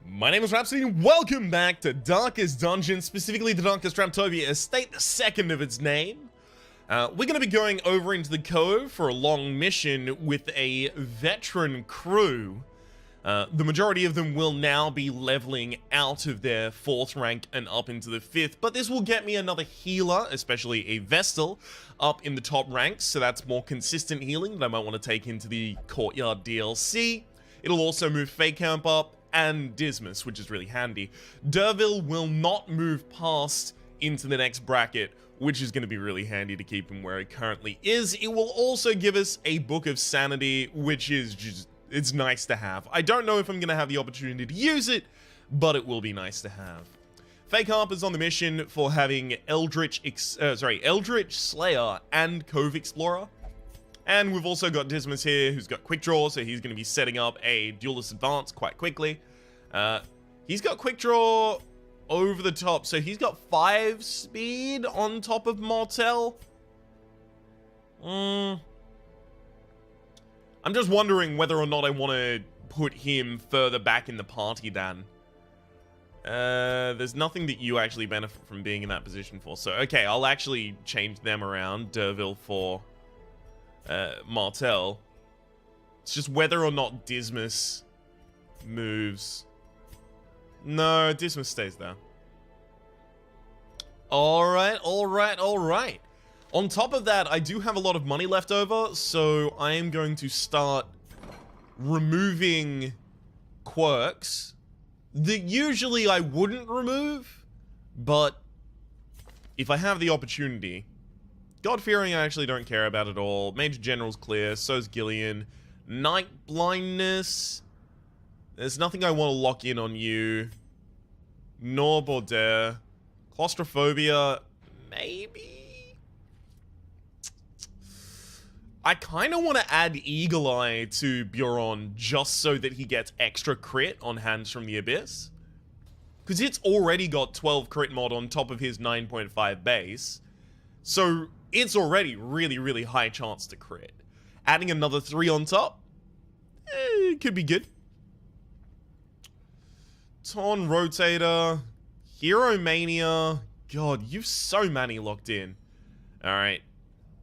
My name is Rhapsody, and welcome back to Darkest Dungeon, specifically the Darkest Raptovia Estate, the second of its name. We're going to be going over into the cove for a long mission with a veteran crew. The majority of them will now be leveling out of their 4th rank and up into the 5th, but this will get me another healer, especially a Vestal, up in the top ranks, so that's more consistent healing that I might want to take into the Courtyard DLC. It'll also move Fake Camp up, and Dismas, which is really handy. Derville will not move past into the next bracket, which is going to be really handy to keep him where he currently is. It will also give us a Book of Sanity, which is just, it's nice to have. I don't know if I'm going to have the opportunity to use it, but it will be nice to have. Fake Harper's on the mission for having Eldritch Slayer and Cove Explorer. And we've also got Dismas here, who's got Quick Draw, so he's going to be setting up a Duelist Advance quite quickly. He's got Quick Draw over the top, so he's got 5 speed on top of Martel. I'm just wondering whether or not I want to put him further back in the party, Dan. There's nothing that you actually benefit from being in that position for, so okay, I'll actually change them around, Derville for Martel. It's just whether or not Dismas moves. No, Dismas stays there. Alright. On top of that, I do have a lot of money left over, so I am going to start removing quirks that usually I wouldn't remove, but if I have the opportunity. God-fearing I actually don't care about at all. Major General's clear, so's Gillian. Night Blindness. There's nothing I want to lock in on you. Nor Baudelaire. Claustrophobia, maybe? I kind of want to add Eagle Eye to Buron just so that he gets extra crit on Hands from the Abyss. Because it's already got 12 crit mod on top of his 9.5 base. So it's already really high chance to crit. Adding another 3 on top, could be good. Torn Rotator, Hero Mania. God, you've so many locked in. Alright.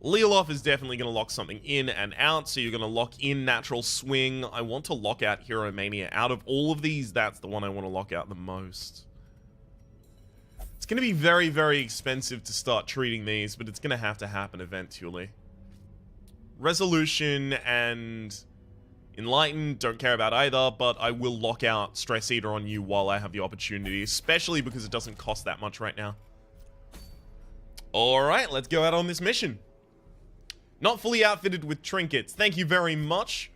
Leoloff is definitely going to lock something in and out, so you're going to lock in Natural Swing. I want to lock out Hero Mania. Out of all of these, that's the one I want to lock out the most. It's going to be very expensive to start treating these, but it's going to have to happen eventually. Resolution and Enlighten, don't care about either, but I will lock out Stress Eater on you while I have the opportunity, especially because it doesn't cost that much right now. Alright, let's go out on this mission. Not fully outfitted with trinkets. Thank you very much.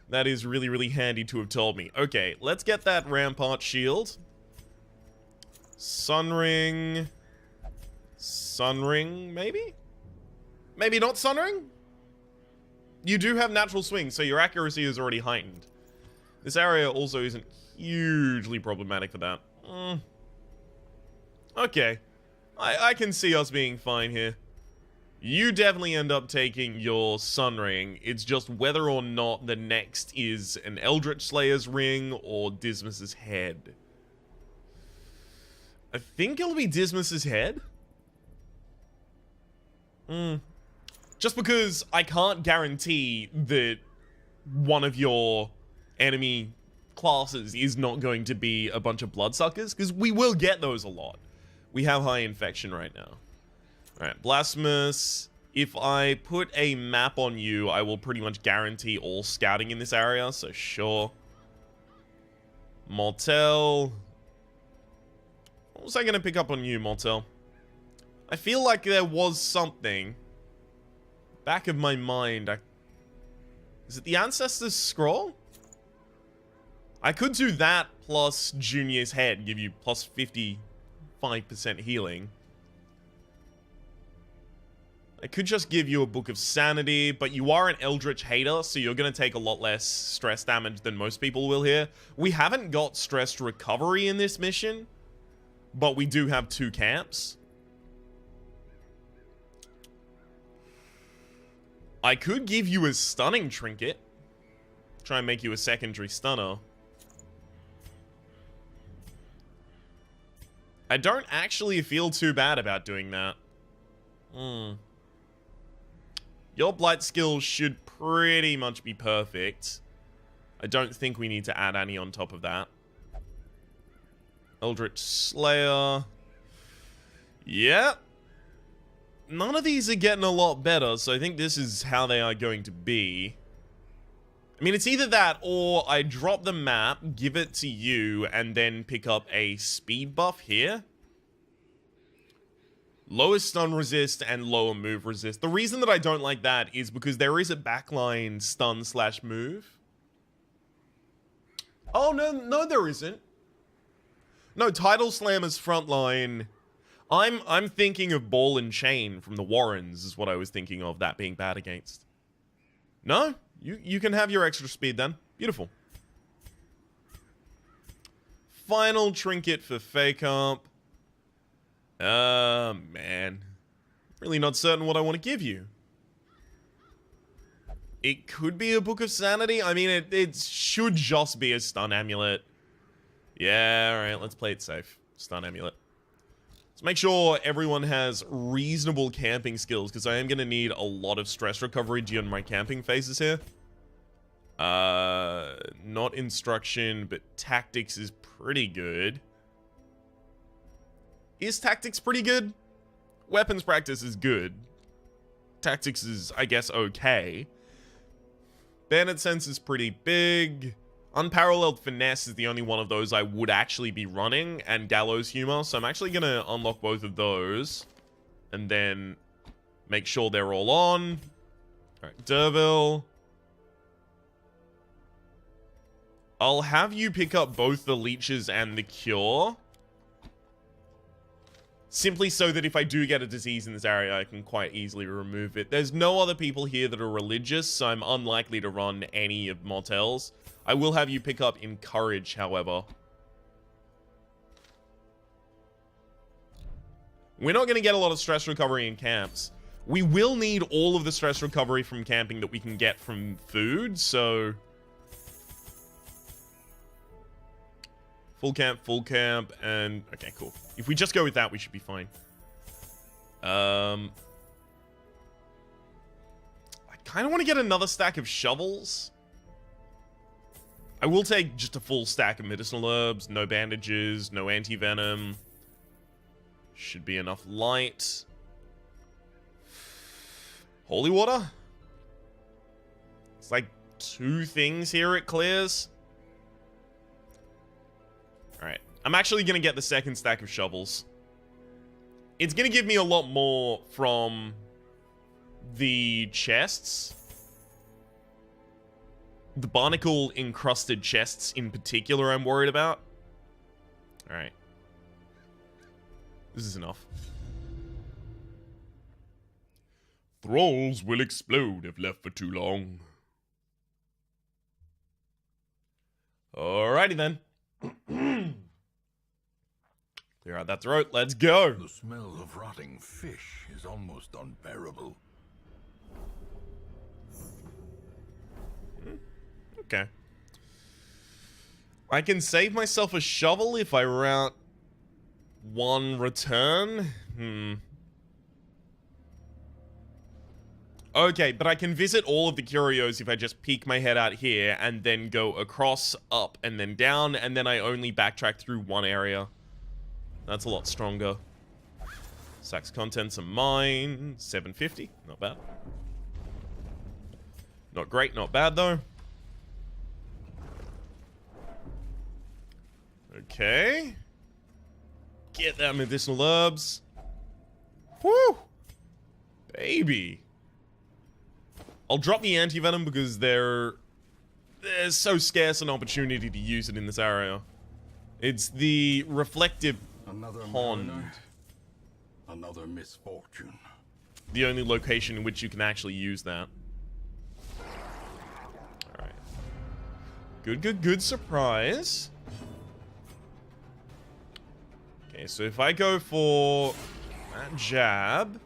That is really handy to have told me. Okay, let's get that Rampart Shield. Sunring, maybe? Maybe not Sunring? You do have Natural Swing, so your accuracy is already heightened. This area also isn't hugely problematic for that. Okay. I can see us being fine here. You definitely end up taking your Sunring. It's just whether or not the next is an Eldritch Slayer's ring or Dismas's head. I think it'll be Dismas's head. Just because I can't guarantee that one of your enemy classes is not going to be a bunch of bloodsuckers, because we will get those a lot. We have high infection right now. Alright, Blasphemous. If I put a map on you, I will pretty much guarantee all scouting in this area, so sure. Mortel. What was I going to pick up on you, Mortel? I feel like there was something. Back of my mind, is it the Ancestor's Scroll? I could do that plus Junior's Head, give you plus 55% healing. I could just give you a Book of Sanity, but you are an Eldritch hater, so you're going to take a lot less stress damage than most people will here. We haven't got Stressed Recovery in this mission, but we do have 2 camps. I could give you a Stunning Trinket. Try and make you a secondary stunner. I don't actually feel too bad about doing that. Your blight skills should pretty much be perfect. I don't think we need to add any on top of that. Eldritch Slayer. Yep. None of these are getting a lot better, so I think this is how they are going to be. I mean, it's either that or I drop the map, give it to you, and then pick up a speed buff here. Lower stun resist and lower move resist. The reason that I don't like that is because there is a backline stun slash move. Oh, no, there isn't. No, Tidal Slammer's frontline. I'm thinking of Ball and Chain from the Warrens is what I was thinking of, that being bad against. No? You can have your extra speed then. Beautiful. Final trinket for Fake Up. Man. Really not certain what I want to give you. It could be a Book of Sanity. I mean, it should just be a stun amulet. Yeah, alright, let's play it safe. Stun amulet. Let's make sure everyone has reasonable camping skills, because I am going to need a lot of stress recovery during my camping phases here. Not instruction, but tactics is pretty good. Is tactics pretty good? Weapons practice is good. Tactics is, I guess, okay. Bandit sense is pretty big. Unparalleled finesse is the only one of those I would actually be running, and gallows humor, so I'm actually going to unlock both of those. And then make sure they're all on. Alright, Derville. I'll have you pick up both the leeches and the cure. Simply so that if I do get a disease in this area, I can quite easily remove it. There's no other people here that are religious, so I'm unlikely to run any of Motels. I will have you pick up Encourage, however. We're not going to get a lot of stress recovery in camps. We will need all of the stress recovery from camping that we can get from food, so... Full camp, and... Okay, cool. If we just go with that, we should be fine. I kind of want to get another stack of shovels. I will take just a full stack of medicinal herbs, no bandages, no anti-venom. Should be enough light. Holy water? It's like 2 things here it clears. Alright. I'm actually going to get the second stack of shovels. It's going to give me a lot more from the chests. The barnacle-encrusted chests in particular I'm worried about. Alright. This is enough. Thralls will explode if left for too long. Alrighty then. Clear out that throat. Let's go. The smell of rotting fish is almost unbearable. Okay. I can save myself a shovel if I route 1 return. Okay, but I can visit all of the curios if I just peek my head out here and then go across, up, and then down, and then I only backtrack through 1 area. That's a lot stronger. Sack's contents are mine. 750. Not bad. Not great, not bad, though. Okay. Get that medicinal herbs. Woo! Baby. I'll drop the anti-venom because there's so scarce an opportunity to use it in this area. It's the reflective pond. Mariner, another misfortune. The only location in which you can actually use that. Alright. Good surprise. Okay, so if I go for that jab,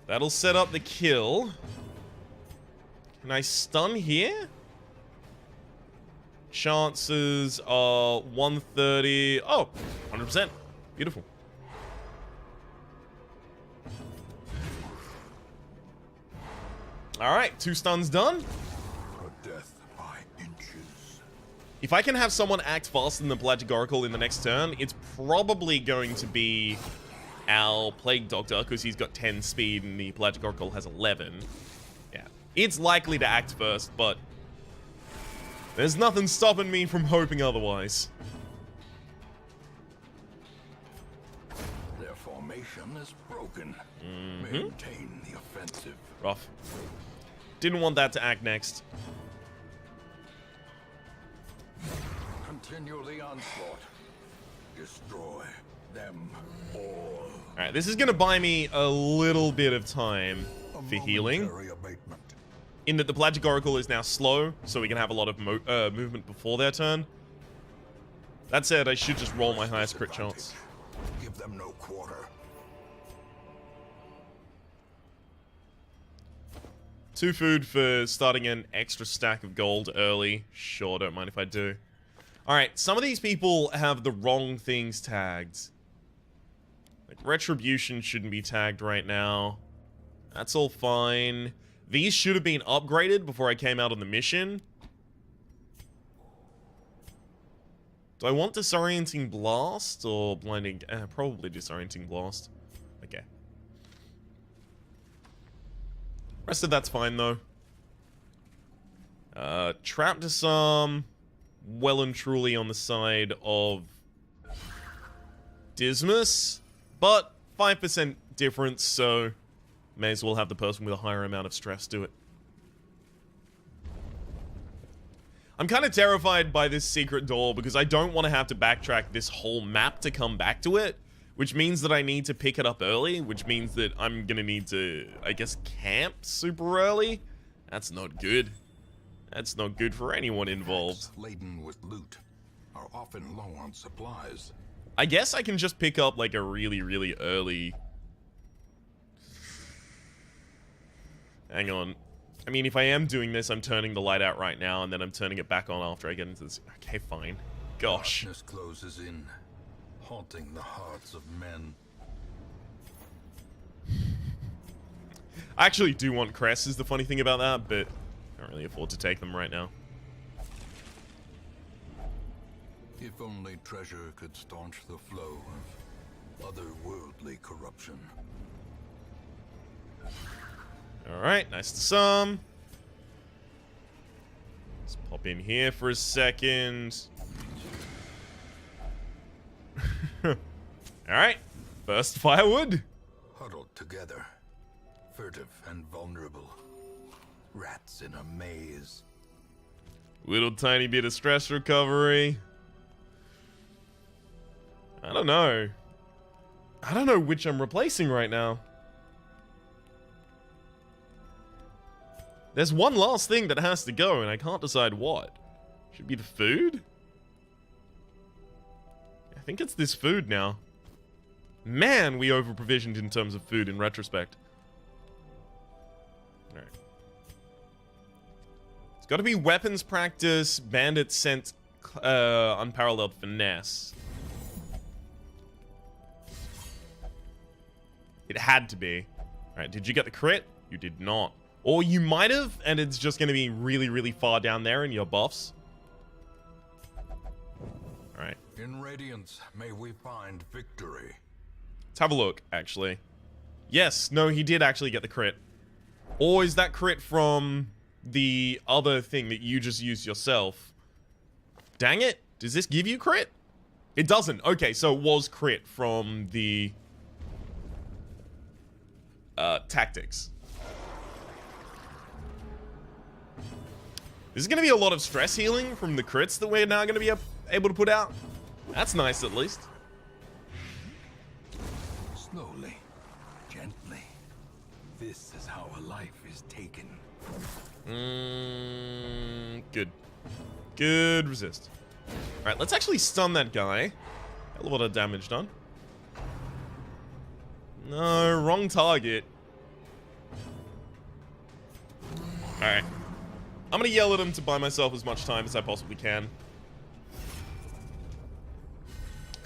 that'll set up the kill. Can I stun here? Chances are 130. Oh, 100%. Beautiful. Alright, 2 stuns done. A death by inches. If I can have someone act faster than the Pelagic Oracle in the next turn, it's probably going to be our Plague Doctor, because he's got 10 speed and the Pelagic Oracle has 11. Yeah, it's likely to act first, but there's nothing stopping me from hoping otherwise. Their formation is broken. Maintain the offensive. Rough. Didn't want that to act next. Continue the onslaught. Destroy them all. Alright, this is going to buy me a little bit of time for healing. Momentary abatement. In that the Pelagic Oracle is now slow, so we can have a lot of movement before their turn. That said, I should just roll my highest crit chance. Give them no quarter. Two food for starting an extra stack of gold early. Sure, don't mind if I do. Alright, some of these people have the wrong things tagged. Like, Retribution shouldn't be tagged right now. That's all fine. These should have been upgraded before I came out on the mission. Do I want Disorienting Blast or Blinding... probably Disorienting Blast. Okay. Rest of that's fine, though. Trap Disarm, well and truly on the side of Dismas, but 5% difference, so may as well have the person with a higher amount of stress do it. I'm kind of terrified by this secret door because I don't want to have to backtrack this whole map to come back to it. Which means that I need to pick it up early, which means that I'm gonna need to, I guess, camp super early? That's not good. That's not good for anyone involved. Packs laden with loot are often low on supplies. I guess I can just pick up, like, a really, really early... Hang on. I mean, if I am doing this, I'm turning the light out right now, and then I'm turning it back on after I get into this... Okay, fine. Gosh. Darkness closes in, haunting the hearts of men. I actually do want crests, is the funny thing about that, but I can't really afford to take them right now. If only treasure could staunch the flow of otherworldly corruption. Alright, nice to some. Let's pop in here for a second. Alright, first firewood. Huddled together, furtive and vulnerable. Rats in a maze. Little tiny bit of stress recovery. I don't know. I don't know which I'm replacing right now. There's one last thing that has to go, and I can't decide what. Should be the food? I think it's this food now. Man, we over-provisioned in terms of food in retrospect. Alright. It's gotta be weapons practice, bandit scent, unparalleled finesse. It had to be. Alright, did you get the crit? You did not. Or you might have, and it's just going to be really, really far down there in your buffs. Alright. In Radiance, may we find victory. Let's have a look, actually. Yes, no, he did actually get the crit. Or is that crit from the other thing that you just used yourself? Dang it. Does this give you crit? It doesn't. Okay, so it was crit from the... tactics. This is going to be a lot of stress healing from the crits that we're now going to be able to put out. That's nice, at least. Slowly, gently. This is how a life is taken. Good. Good resist. Alright, let's actually stun that guy. A lot of damage done. No, wrong target. Alright. I'm gonna yell at him to buy myself as much time as I possibly can.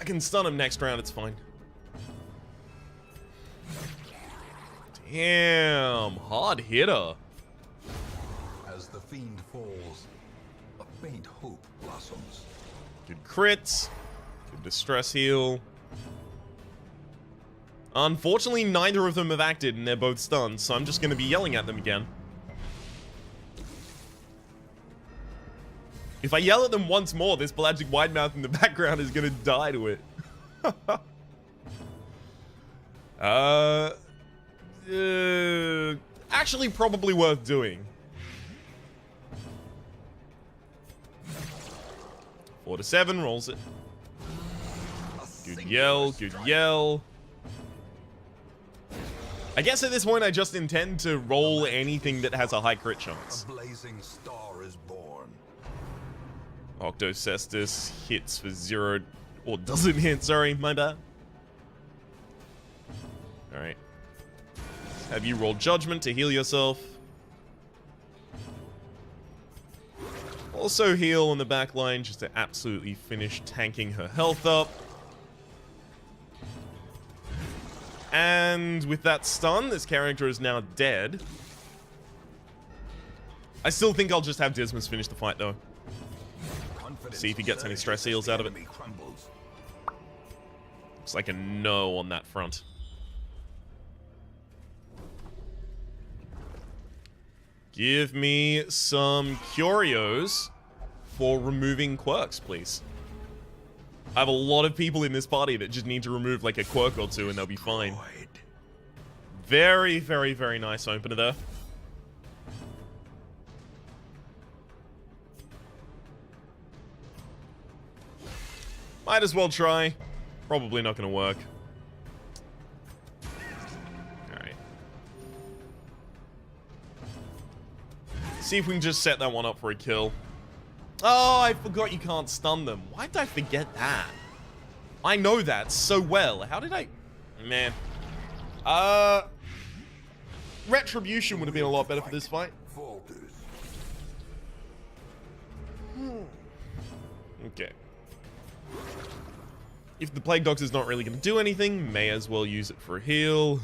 I can stun him next round, it's fine. Damn, hard hitter. As the fiend falls, a faint hope blossoms. Good crits. Good distress heal. Unfortunately, neither of them have acted and they're both stunned, so I'm just going to be yelling at them again. If I yell at them once more, this pelagic widemouth in the background is going to die to it. Actually, probably worth doing. 4 to 7, rolls it. Good yell, good yell. I guess at this point I just intend to roll anything that has a high crit chance. A blazing star is born. Octocestus hits for 0, or doesn't hit, sorry, my bad. Alright. Have you roll Judgment to heal yourself. Also heal on the back line just to absolutely finish tanking her health up. And with that stun, this character is now dead. I still think I'll just have Dismas finish the fight, though. See if he gets any stress heals out of it. Looks like a no on that front. Give me some curios for removing quirks, please. I have a lot of people in this party that just need to remove like a quirk or two and they'll be fine. Very, very, very nice opener there. Might as well try. Probably not going to work. Alright. See if we can just set that one up for a kill. Oh, I forgot you can't stun them. Why did I forget that? I know that so well. How did I... Man. Retribution would have been a lot better for this fight. Okay. If the Plague Doctor's not really going to do anything, may as well use it for a heal.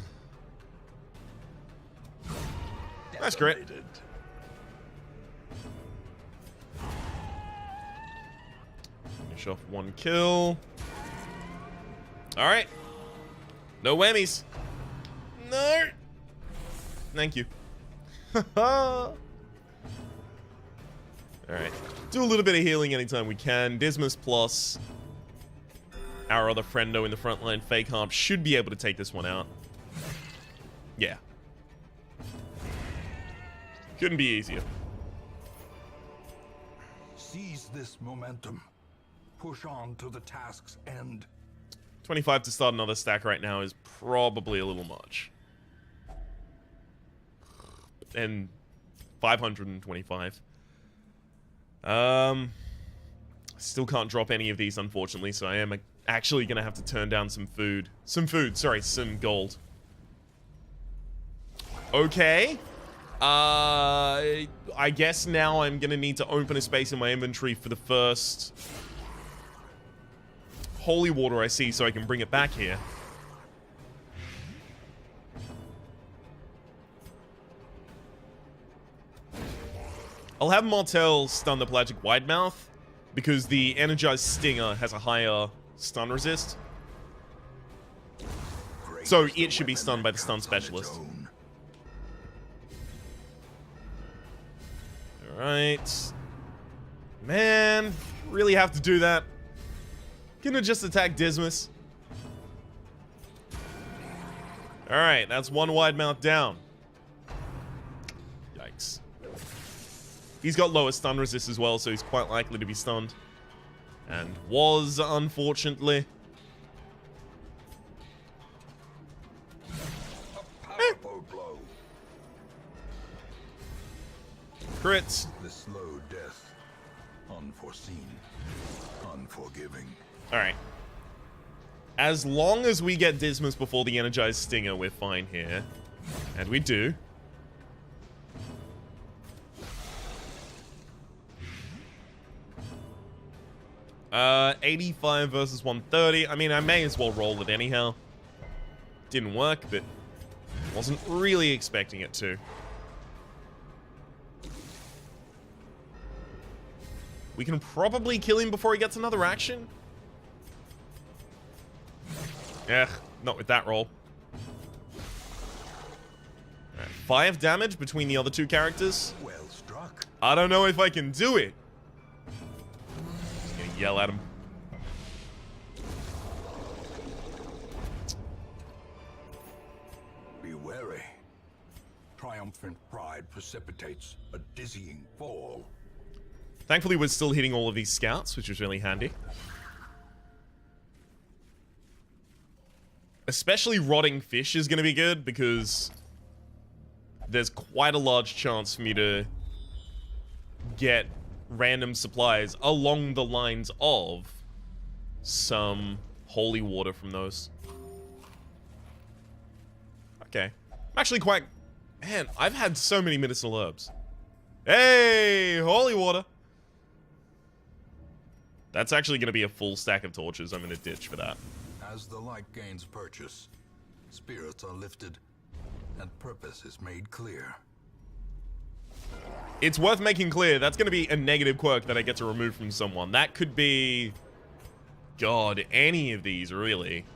That's great. Finish off one kill. Alright. No whammies. No. Thank you. Alright. Do a little bit of healing anytime we can. Dismas plus our other friendo in the front line, Fake Harp, should be able to take this one out. Yeah. Couldn't be easier. Seize this momentum. Push on to the task's end. 25 to start another stack right now is probably a little much. And 525. Still can't drop any of these, unfortunately, so I am actually gonna have to turn down some food. Some gold. Okay. I guess now I'm gonna need to open a space in my inventory for the first holy water I see so I can bring it back here. I'll have Martel stun the Pelagic Widemouth because the Energized Stinger has a higher stun resist. So it should be stunned by the stun specialist. Alright. Man, really have to do that. Gonna just attack Dismas. Alright, that's one Widemouth down. Yikes. He's got lower stun resist as well, so he's quite likely to be stunned. And was, unfortunately. Crits. The slow death. Unforeseen. Unforgiving. Alright. As long as we get Dismas before the Energized Stinger, we're fine here. And we do. 85 versus 130. I mean, I may as well roll it anyhow. Didn't work, but wasn't really expecting it to. We can probably kill him before he gets another action. Ugh, not with that roll. Right, 5 damage between the other two characters. Well struck. I don't know if I can do it. Just gonna yell at him. Be wary. Triumphant pride precipitates a dizzying fall. Thankfully, we're still hitting all of these scouts, which is really handy. Especially rotting fish is going to be good, because there's quite a large chance for me to get random supplies along the lines of some holy water from those. Okay. I'm actually quite... Man, I've had so many medicinal herbs. Hey, holy water. That's actually going to be a full stack of torches. I'm going to ditch for that. As the light gains purchase, spirits are lifted, and purpose is made clear. It's worth making clear, that's going to be a negative quirk that I get to remove from someone. That could be... God, any of these, really.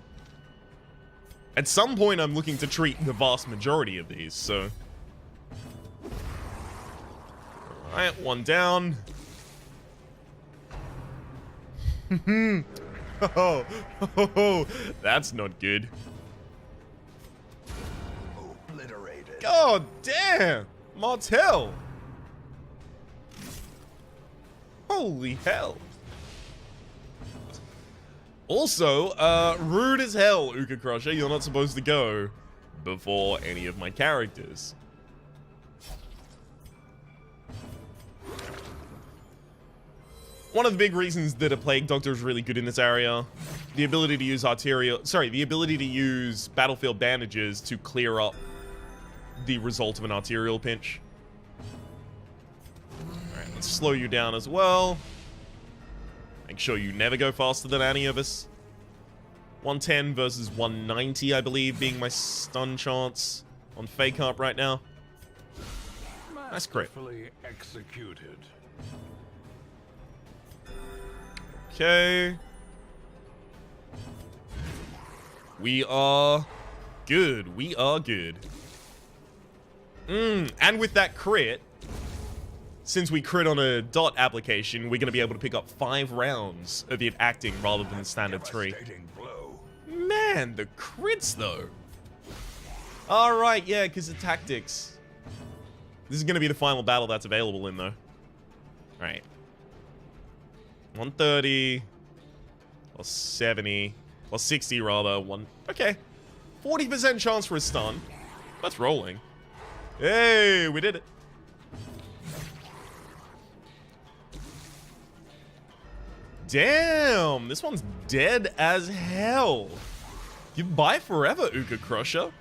At some point, I'm looking to treat the vast majority of these, so... Alright, one down. Oh, that's not good. Obliterated. God damn! Martel! Holy hell. Also, rude as hell, Uka Crusher. You're not supposed to go before any of my characters. One of the big reasons that a Plague Doctor is really good in this area, the ability to use the ability to use battlefield bandages to clear up the result of an arterial pinch. Alright, let's slow you down as well. Make sure you never go faster than any of us. 110 versus 190, I believe, being my stun chance on Fake Up right now. Nice crit. Executed. Okay. We are good. We are good. And with that crit, since we crit on a dot application, we're going to be able to pick up 5 rounds of it acting rather than standard 3. Man, the crits, though. Alright, yeah, because of tactics. This is going to be the final battle that's available in, though. Alright. 130. Or 70. Or 60, rather. Okay. 40% chance for a stun. That's rolling. Hey, we did it. Damn, this one's dead as hell. Goodbye forever, Uka Crusher.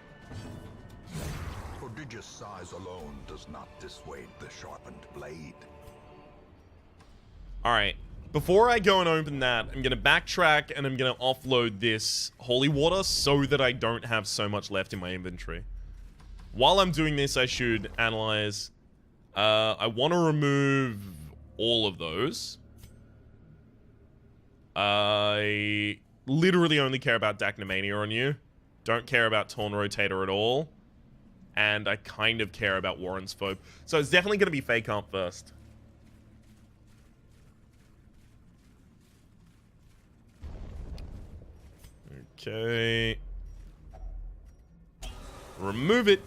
Prodigious size alone does not dissuade the sharpened blade. Alright, before I go and open that, I'm going to backtrack and I'm going to offload this holy water so that I don't have so much left in my inventory. While I'm doing this, I should analyze. I want to remove all of those. I literally only care about Dacnamania on you. Don't care about Torn Rotator at all. And I kind of care about Warren's Phobe. So it's definitely going to be Fake Hump first. Okay. Remove it.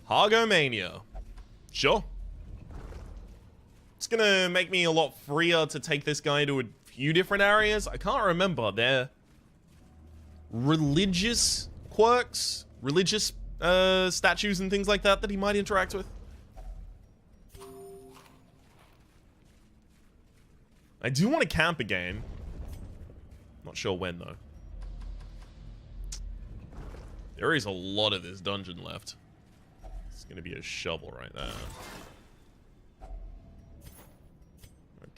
Hargomania. Sure. It's gonna make me a lot freer to take this guy to a few different areas. I can't remember. They're religious quirks, religious statues and things like that that he might interact with. I do want to camp again. Not sure when, though. There is a lot of this dungeon left. It's going to be a shovel right there.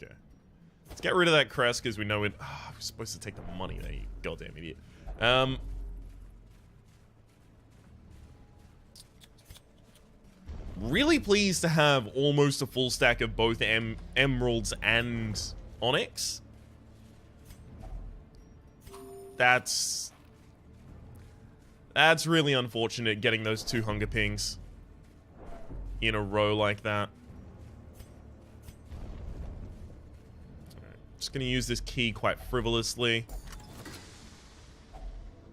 Okay. Let's get rid of that crest because we know it. Oh, we're supposed to take the money there, you goddamn idiot. Really pleased to have almost a full stack of both emeralds and onyx. That's really unfortunate, getting those 2 hunger pings in a row like that. Right, just gonna use this key quite frivolously.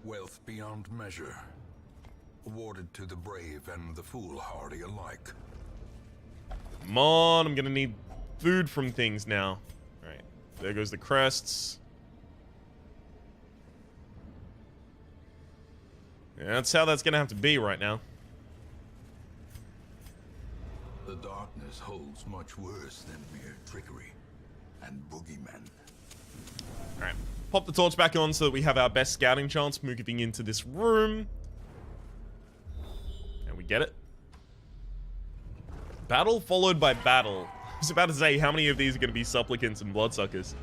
Wealth beyond measure, awarded to the brave and the foolhardy alike. Come on, I'm gonna need food from things now. Alright, there goes the crests. Yeah, that's how that's gonna have to be right now. The darkness holds much worse than mere trickery and boogeymen. Alright, pop the torch back on so that we have our best scouting chance moving into this room. And we get it. Battle followed by battle. I was about to say, how many of these are going to be supplicants and bloodsuckers?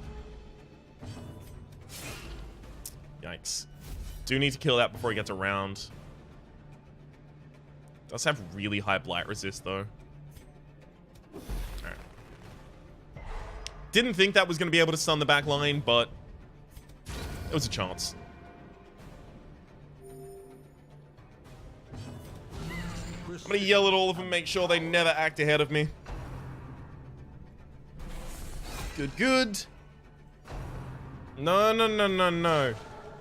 Yikes. Do need to kill that before he gets around. Does have really high blight resist, though. Alright. Didn't think that was going to be able to stun the back line, but it was a chance. I'm gonna yell at all of them, make sure they never act ahead of me. Good, good. No, no, no, no, no.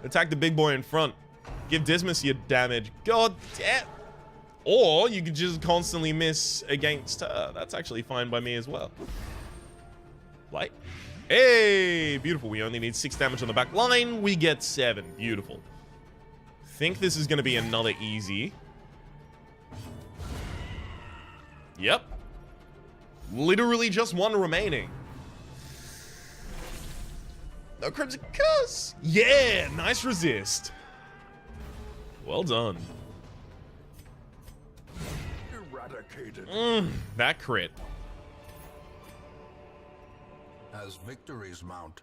Attack the big boy in front. Give Dismas your damage. God damn. Or you could just constantly miss against her. That's actually fine by me as well. Light. Hey, beautiful. We only need 6 damage on the back line. We get 7. Beautiful. Think this is gonna be another easy. Yep. Literally just 1 remaining. No Crimson Curse. Yeah, nice resist. Well done. Eradicated. That crit. As victories mount,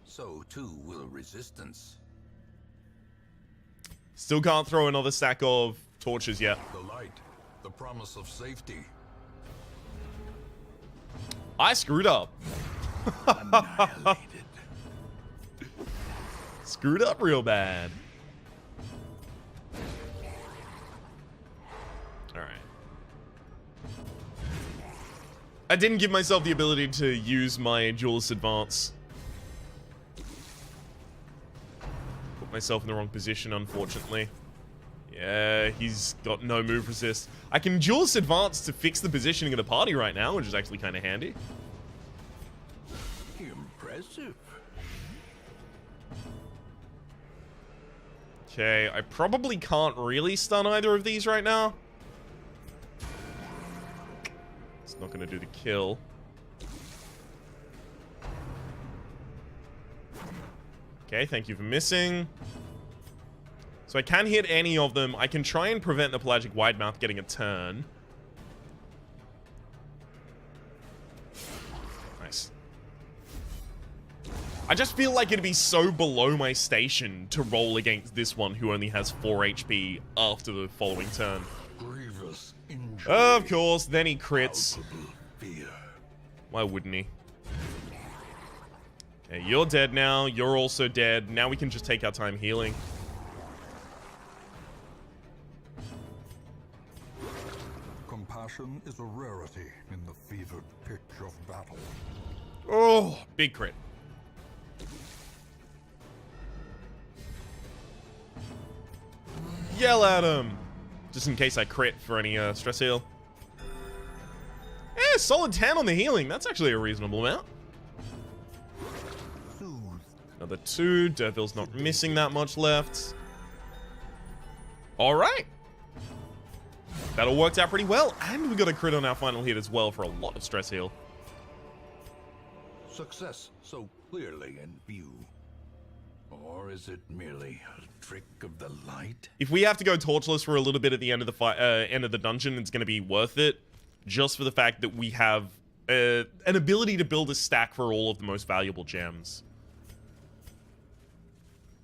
so too will resistance. Still can't throw another stack of torches yet. The light, the promise of safety. I screwed up. Annihilated. Screwed up real bad. Alright. I didn't give myself the ability to use my duelist advance. Put myself in the wrong position, unfortunately. Yeah, he's got no move resist. I can duelist advance to fix the positioning of the party right now, which is actually kind of handy. Impressive. Okay, I probably can't really stun either of these right now. It's not going to do the kill. Okay, thank you for missing. So I can hit any of them. I can try and prevent the Pelagic Widemouth getting a turn. Nice. I just feel like it'd be so below my station to roll against this one who only has 4 HP after the following turn. Grievous injury. Of course, then he crits. Palpable fear. Why wouldn't he? Okay, you're dead now. You're also dead. Now we can just take our time healing. Compassion is a rarity in the fevered pitch of battle. Oh, big crit. Yell at him. Just in case I crit for any stress heal. Eh, solid 10 on the healing. That's actually a reasonable amount. Another 2. Dervil's not missing that much left. Alright. That all worked out pretty well. And we got a crit on our final hit as well for a lot of stress heal. Success so clearly in view. Or is it merely a trick of the light? If we have to go torchless for a little bit at the end of the fight, end of the dungeon, it's going to be worth it. Just for the fact that we have an ability to build a stack for all of the most valuable gems.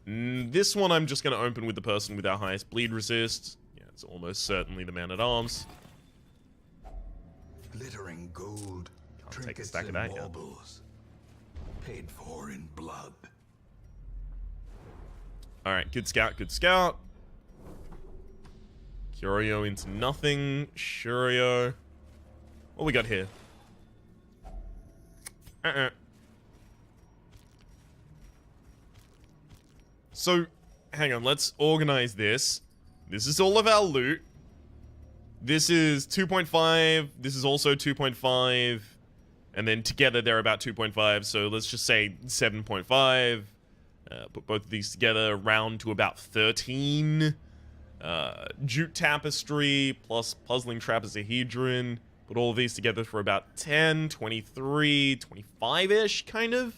This one I'm just going to open with the person with our highest bleed resist. Yeah, it's almost certainly the man-at-arms. Glittering gold, Can't take a trinkets stack of and that, yeah. baubles, paid for in blood. Alright, good scout, good scout. Curio into nothing. Shurio. What we got here? So, hang on, let's organize this. This is all of our loot. This is 2.5. This is also 2.5. And then together they're about 2.5. So let's just say 7.5. Put both of these together, round to about 13. Jute Tapestry plus Puzzling Trapezohedron. Put all of these together for about 10, 23, 25-ish, kind of.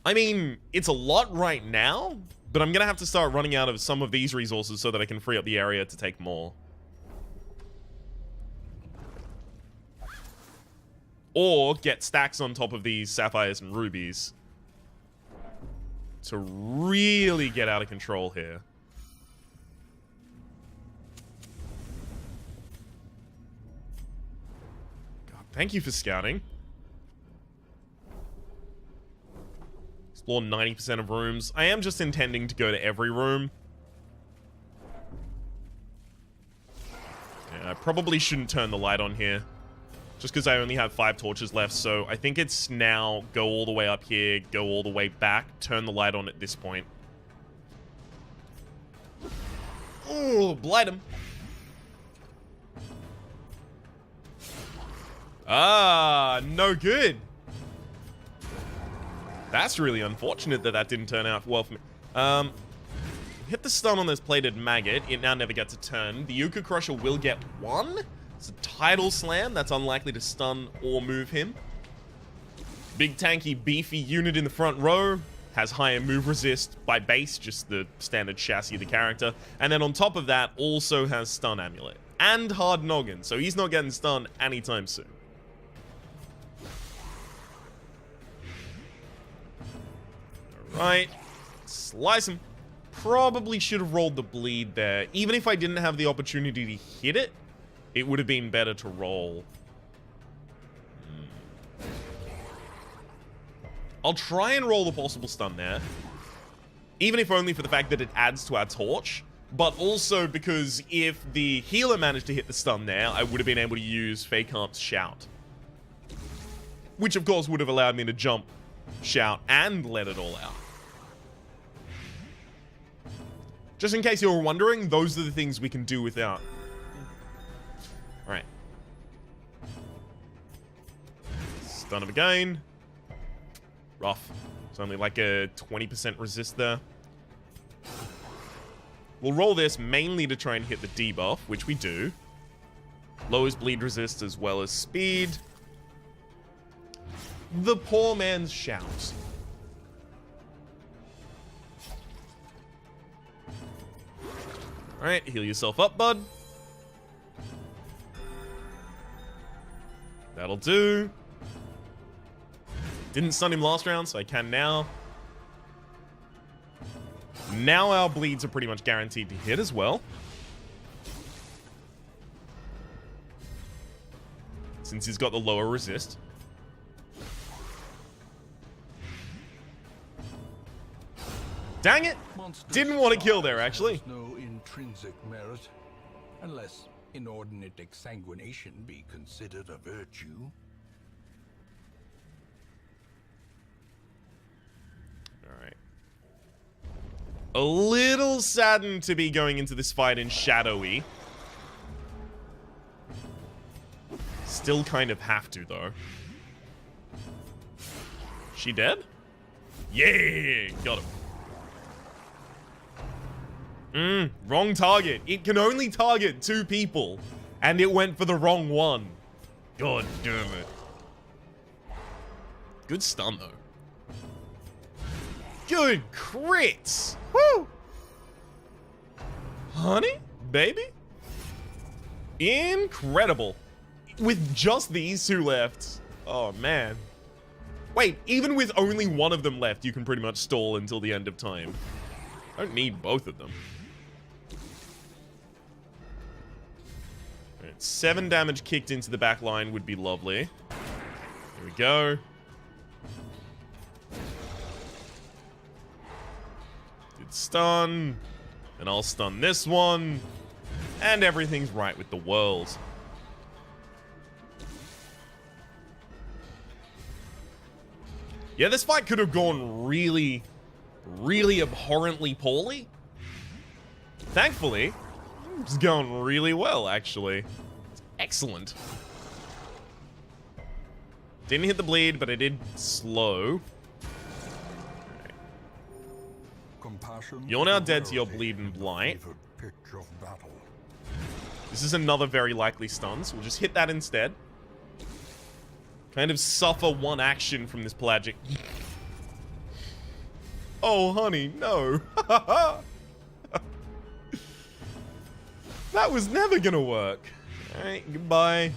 I mean, it's a lot right now, but I'm gonna have to start running out of some of these resources so that I can free up the area to take more. Or get stacks on top of these sapphires and rubies to really get out of control here. God, thank you for scouting. Explore 90% of rooms. I am just intending to go to every room. Yeah, I probably shouldn't turn the light on here. Just because I only have 5 torches left, so I think it's now go all the way up here, go all the way back, turn the light on at this point. Ooh, blight him. Ah, no good. That's really unfortunate that that didn't turn out well for me. Hit the stun on this plated maggot. It now never gets a turn. The Yuka Crusher will get 1. It's a tidal slam. That's unlikely to stun or move him. Big tanky beefy unit in the front row. Has higher move resist by base, just the standard chassis of the character. And then on top of that, also has stun amulet. And hard noggin, so he's not getting stunned anytime soon. Alright. Slice him. Probably should have rolled the bleed there. Even if I didn't have the opportunity to hit it, it would have been better to roll. I'll try and roll the possible stun there. Even if only for the fact that it adds to our torch. But also because if the healer managed to hit the stun there, I would have been able to use Fake Hump's Shout. Which of course would have allowed me to jump, shout, and let it all out. Just in case you were wondering, those are the things we can do without. Alright. Stun him again. Rough. It's only like a 20% resist there. We'll roll this mainly to try and hit the debuff, which we do. Lowers bleed resist as well as speed. The poor man's shout. Alright, heal yourself up, bud. That'll do. Didn't stun him last round, so I can now. Now our bleeds are pretty much guaranteed to hit as well. Since he's got the lower resist. Dang it! Didn't want to kill there, actually. No intrinsic merit, unless inordinate exsanguination be considered a virtue. Alright. A little saddened to be going into this fight in shadowy. Still kind of have to, though. She dead? Yeah! Got him. Wrong target. It can only target 2 people. And it went for the wrong one. God damn it. Good stun, though. Good crits! Woo! Honey? Baby? Incredible. With just these two left. Oh, man. Wait, even with only one of them left, you can pretty much stall until the end of time. Don't need both of them. Alright, 7 damage kicked into the back line would be lovely. Here we go. Good stun. And I'll stun this one. And everything's right with the world. Yeah, this fight could have gone really, really abhorrently poorly. Thankfully, it's going really well, actually. It's excellent. Didn't hit the bleed, but I did slow. You're now dead to your bleed and blight. This is another very likely stun, so we'll just hit that instead. Kind of suffer one action from this pelagic. Oh, honey, no. That was never gonna work. Alright, goodbye.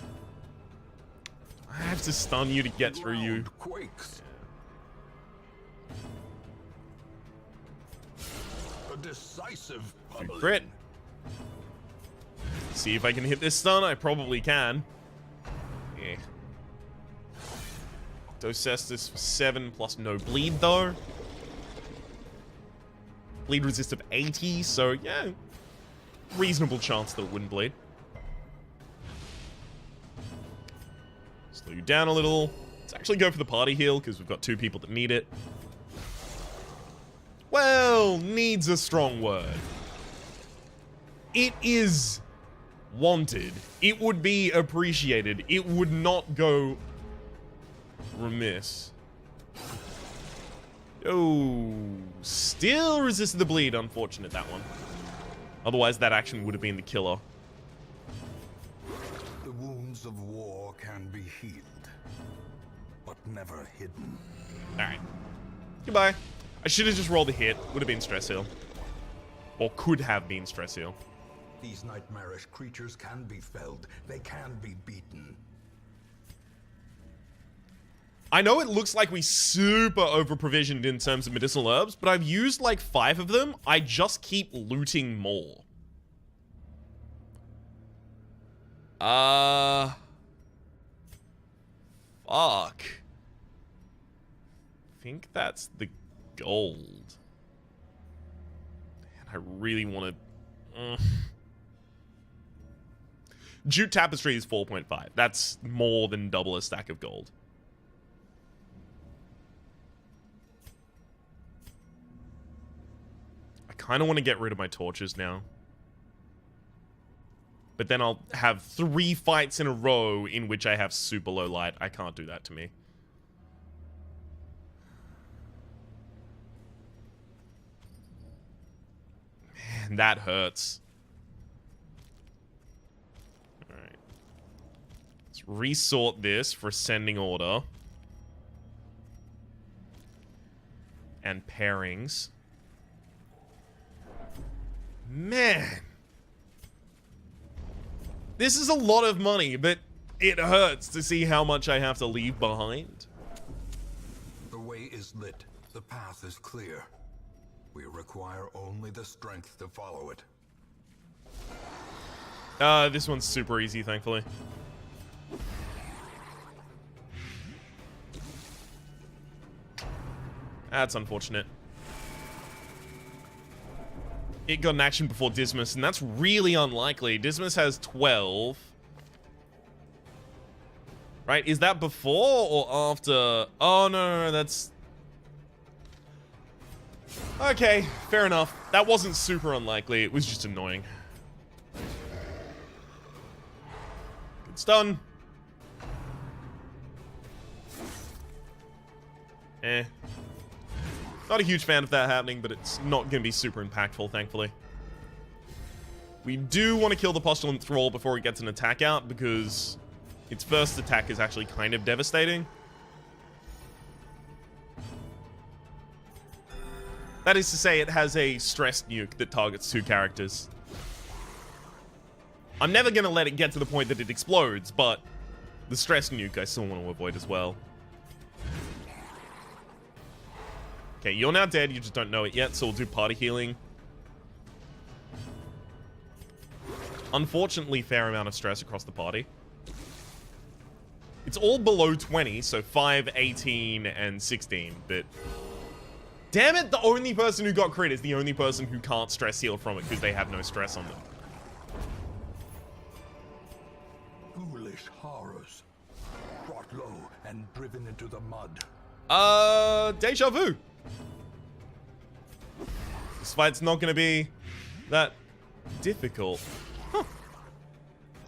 I have to stun you to get through you. Quakes. A decisive Good crit. See if I can hit this stun. I probably can. Yeah. Docestus for 7 plus no bleed though. Bleed resist of 80, so yeah. Reasonable chance that it wouldn't bleed. Slow you down a little. Let's actually go for the party heal, because we've got 2 people that need it. Well, needs a strong word. It is wanted. It would be appreciated. It would not go remiss. Oh, still resisted the bleed. Unfortunate, that one. Otherwise, that action would have been the killer. The wounds of war can be healed, but never hidden. Alright. Goodbye. I should have just rolled a hit. Would have been stress heal. Or could have been stress heal. These nightmarish creatures can be felled. They can be beaten. I know it looks like we super over-provisioned in terms of medicinal herbs, but I've used like 5 of them. I just keep looting more. Fuck. I think that's the gold. And I really want to... Jute Tapestry is 4.5. That's more than double a stack of gold. I kind of want to get rid of my torches now. But then I'll have 3 fights in a row in which I have super low light. I can't do that to me. Man, that hurts. Alright. Let's resort this for ascending order. And pairings. Man. This is a lot of money, but it hurts to see how much I have to leave behind. The way is lit. The path is clear. We require only the strength to follow it. This one's super easy, thankfully. That's unfortunate. It got an action before Dismas, and that's really unlikely. Dismas has 12. Right? Is that before or after? Oh, no, that's... Okay, fair enough. That wasn't super unlikely. It was just annoying. Good stun. Eh. Not a huge fan of that happening, but it's not going to be super impactful, thankfully. We do want to kill the Postulant Thrall before it gets an attack out, because its first attack is actually kind of devastating. That is to say, it has a stress nuke that targets 2 characters. I'm never going to let it get to the point that it explodes, but the stress nuke I still want to avoid as well. Okay, you're now dead. You just don't know it yet, so we'll do party healing. Unfortunately, fair amount of stress across the party. It's all below 20, so 5, 18, and 16, but... Damn it, the only person who got crit is the only person who can't stress heal from it because they have no stress on them. Foolish horrors. Brought low and driven into the mud. Deja vu. This fight's not gonna be that difficult. Huh.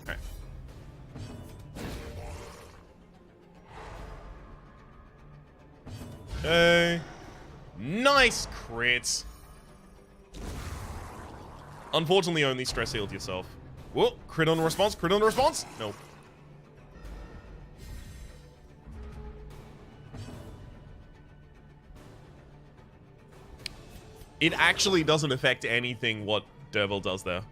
Alright. Okay. Nice crit. Unfortunately, only stress healed yourself. Whoa, crit on the response, crit on the response? Nope. It actually doesn't affect anything what Devil does there.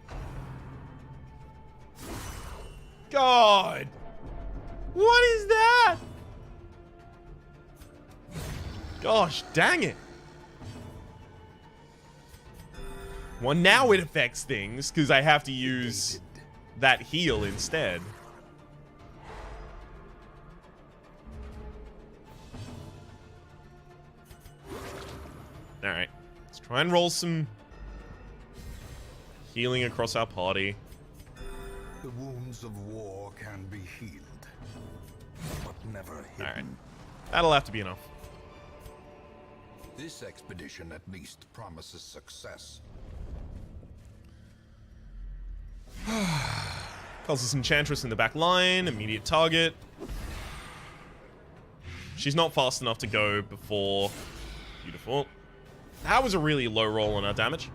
God! What is that? Gosh, dang it. Well, now it affects things, because I have to use that heal instead. Alright. Let's try and roll some healing across our party. The wounds of war can be healed, but never hidden. Alright. That'll have to be enough. This expedition at least promises success. Cultist Enchantress in the back line, immediate target. She's not fast enough to go before. Beautiful. That was a really low roll on our damage.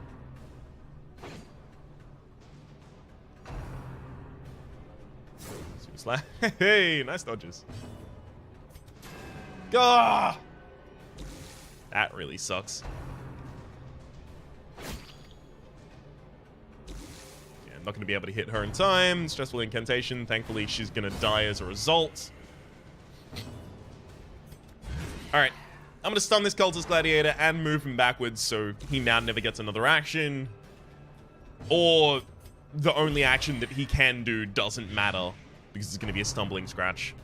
Hey, nice dodges. Gah! That really sucks. Yeah, I'm not going to be able to hit her in time. Stressful incantation. Thankfully, she's going to die as a result. Alright. I'm going to stun this Cultist Gladiator and move him backwards so he now never gets another action. Or the only action that he can do doesn't matter because it's going to be a stumbling scratch.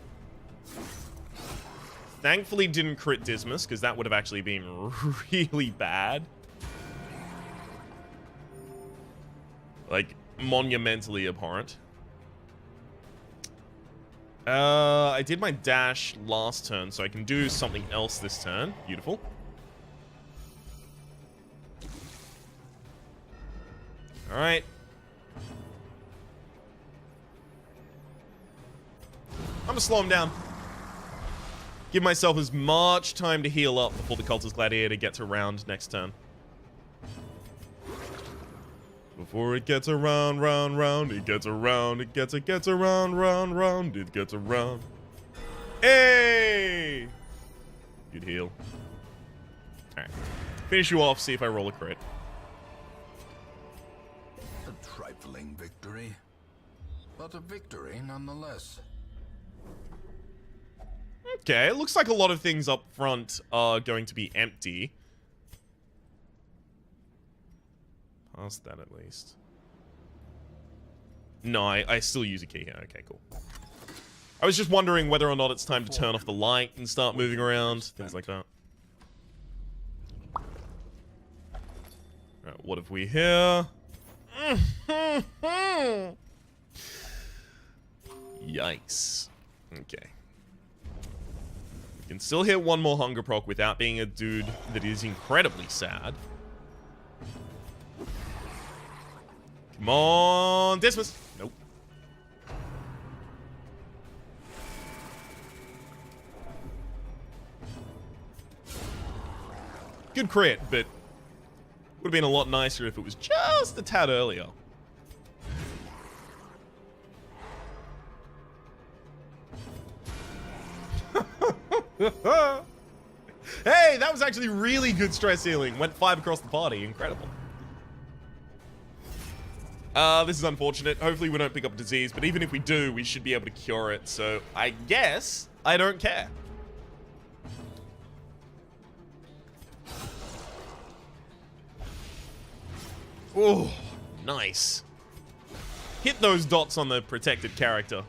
Thankfully didn't crit Dismas, because that would have actually been really bad. Like, monumentally abhorrent. I did my dash last turn, so I can do something else this turn. Beautiful. Alright. I'm gonna slow him down. Give myself as much time to heal up before the Cultist Gladiator gets around next turn. Before it gets around, round, round, it gets around, it gets around, round, round, it gets around. Hey! Good heal. Alright. Finish you off, see if I roll a crit. A trifling victory, but a victory nonetheless. Okay, it looks like a lot of things up front are going to be empty. Past that, at least. No, I still use a key here. Okay, cool. I was just wondering whether or not it's time to turn off the light and start moving around. Things like that. Alright, what have we here? Yikes. Okay. We can still hit one more hunger proc without being a dude that is incredibly sad. Come on, Dismas. Nope. Good crit, but would have been a lot nicer if it was just a tad earlier. Hey, that was actually really good stress healing. Went 5 across the party. Incredible. This is unfortunate. Hopefully we don't pick up disease, but even if we do, we should be able to cure it. So I guess I don't care. Oh, nice. Hit those dots on the protected character.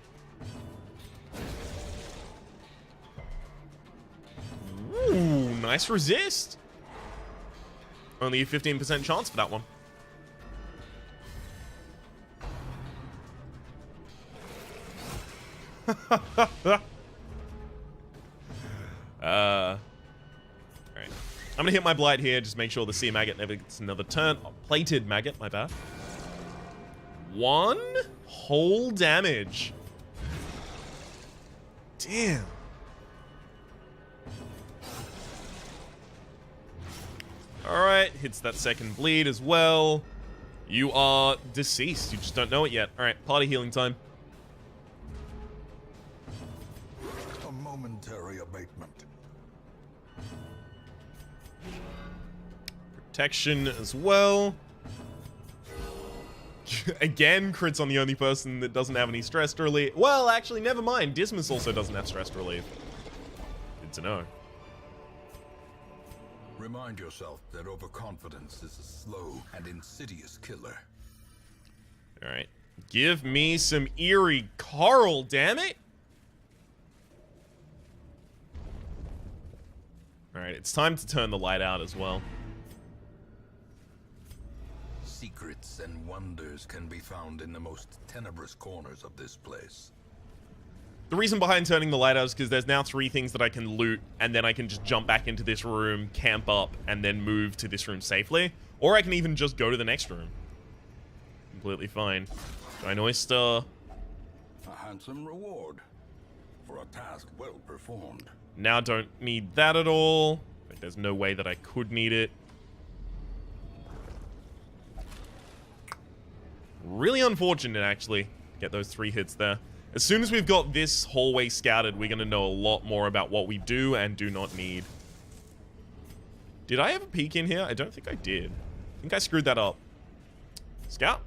Ooh, nice resist. Only a 15% chance for that one. Alright. I'm gonna hit my blight here, just make sure the sea maggot never gets another turn. Oh, plated maggot, my bad. 1 whole damage. Damn. Alright, hits that second bleed as well. You are deceased, you just don't know it yet. Alright, party healing time. A momentary abatement. Protection as well. Again, crits on the only person that doesn't have any stress relief. Well, actually, never mind. Dismas also doesn't have stress relief. Good to know. Remind yourself that overconfidence is a slow and insidious killer. Alright. Give me some eerie coral, damn it! Alright, it's time to turn the light out as well. Secrets and wonders can be found in the most tenebrous corners of this place. The reason behind turning the light out is because there's now 3 things that I can loot, and then I can just jump back into this room, camp up, and then move to this room safely. Or I can even just go to the next room. Completely fine. Giant oyster. A handsome reward for a task well performed. Now don't need that at all. Like, there's no way that I could need it. Really unfortunate, actually. Get those 3 hits there. As soon as we've got this hallway scouted, we're going to know a lot more about what we do and do not need. Did I have a peek in here? I don't think I did. I think I screwed that up. Scout?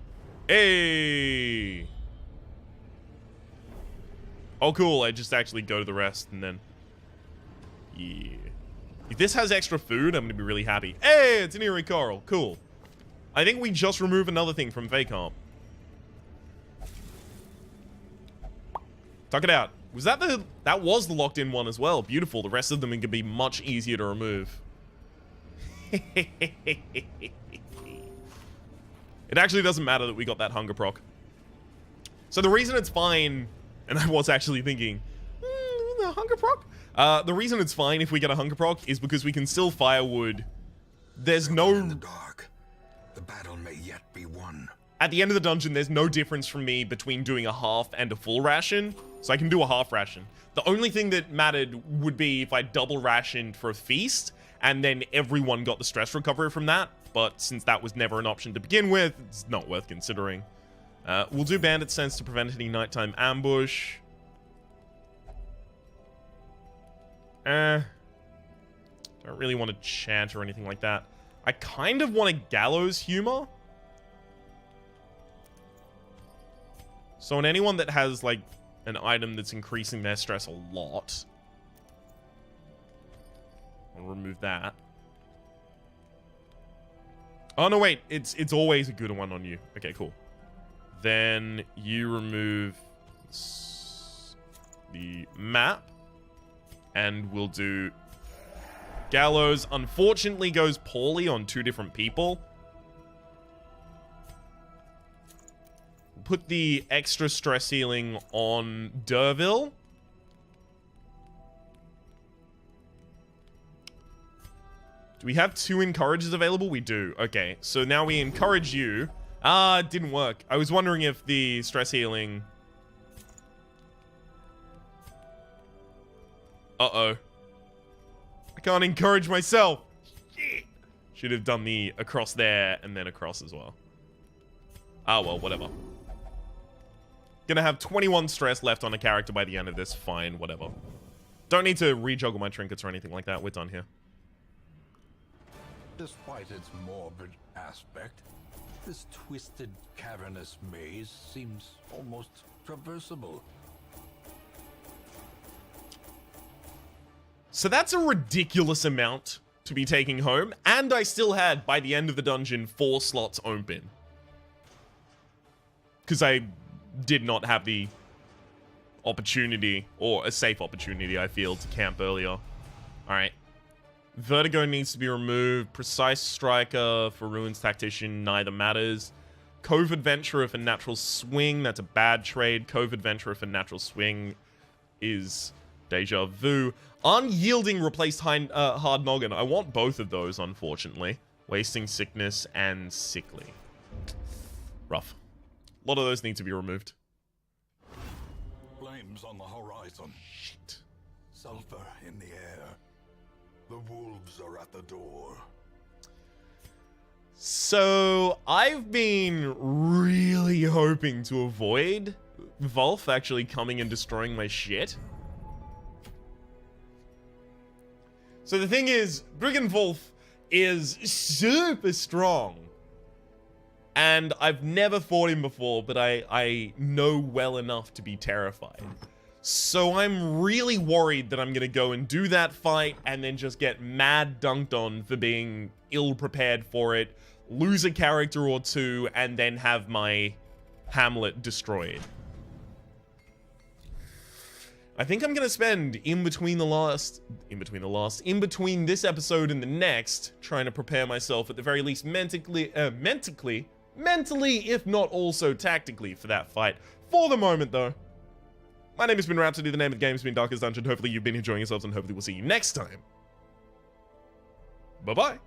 Hey! Oh, cool. I just actually go to the rest and then... Yeah. If this has extra food, I'm going to be really happy. Hey! It's an eerie coral. Cool. I think we just remove another thing from Vacomp. Tuck it out. Was that the... That was the locked-in one as well. Beautiful. The rest of them can be much easier to remove. It actually doesn't matter that we got that hunger proc. So the reason it's fine... And I was actually thinking... the hunger proc? The reason it's fine if we get a hunger proc is because we can still firewood. There's no... In the dark, the battle may yet be won. At the end of the dungeon, there's no difference from me between doing a half and a full ration, so I can do a half ration. The only thing that mattered would be if I double rationed for a feast, and then everyone got the stress recovery from that, but since that was never an option to begin with, it's not worth considering. We'll do Bandit Sense to prevent any nighttime ambush. Don't really want to chant or anything like that. I kind of want a Gallows Humor. So on anyone that has, like, an item that's increasing their stress a lot, I'll remove that. Oh, no, wait. It's always a good one on you. Okay, cool. Then you remove the map, and we'll do... Gallows, unfortunately, goes poorly on 2 different people. Put the extra stress healing on Derville. Do we have 2 encourages available? We do. Okay, so now we encourage you. Ah, it didn't work. I was wondering if the stress healing... Uh-oh. I can't encourage myself. Shit. Should have done the across there and then across as well. Ah, well, whatever. Gonna have 21 stress left on a character by the end of this. Fine, whatever. Don't need to rejuggle my trinkets or anything like that. We're done here. Despite its morbid aspect, This twisted, cavernous maze seems almost traversable. So that's a ridiculous amount to be taking home, and I still had, by the end of the dungeon, 4 slots open. Because I did not have the opportunity, or a safe opportunity, I feel, to camp earlier. Alright. Vertigo needs to be removed. Precise Striker for Ruins Tactician, neither matters. Cove Adventurer for Natural Swing, that's a bad trade. Cove Adventurer for Natural Swing is Deja Vu. Unyielding replaced Hard Noggin. I want both of those, unfortunately. Wasting Sickness and Sickly. Rough. A lot of those need to be removed. Flames on the horizon. Shit. Sulfur in the air. The wolves are at the door. So, I've been really hoping to avoid Volf actually coming and destroying my shit. So the thing is, Brigand Wolf is super strong. And I've never fought him before, but I know well enough to be terrified. So I'm really worried that I'm gonna go and do that fight and then just get mad dunked on for being ill-prepared for it, lose a character or two, and then have my Hamlet destroyed. I think I'm gonna spend in between this episode and the next, trying to prepare myself at the very least mentally, if not also tactically, for that fight. For the moment, though, my name has been Rhapsody, the name of the game has been Darkest Dungeon. Hopefully you've been enjoying yourselves, and hopefully we'll see you next time. Bye-bye.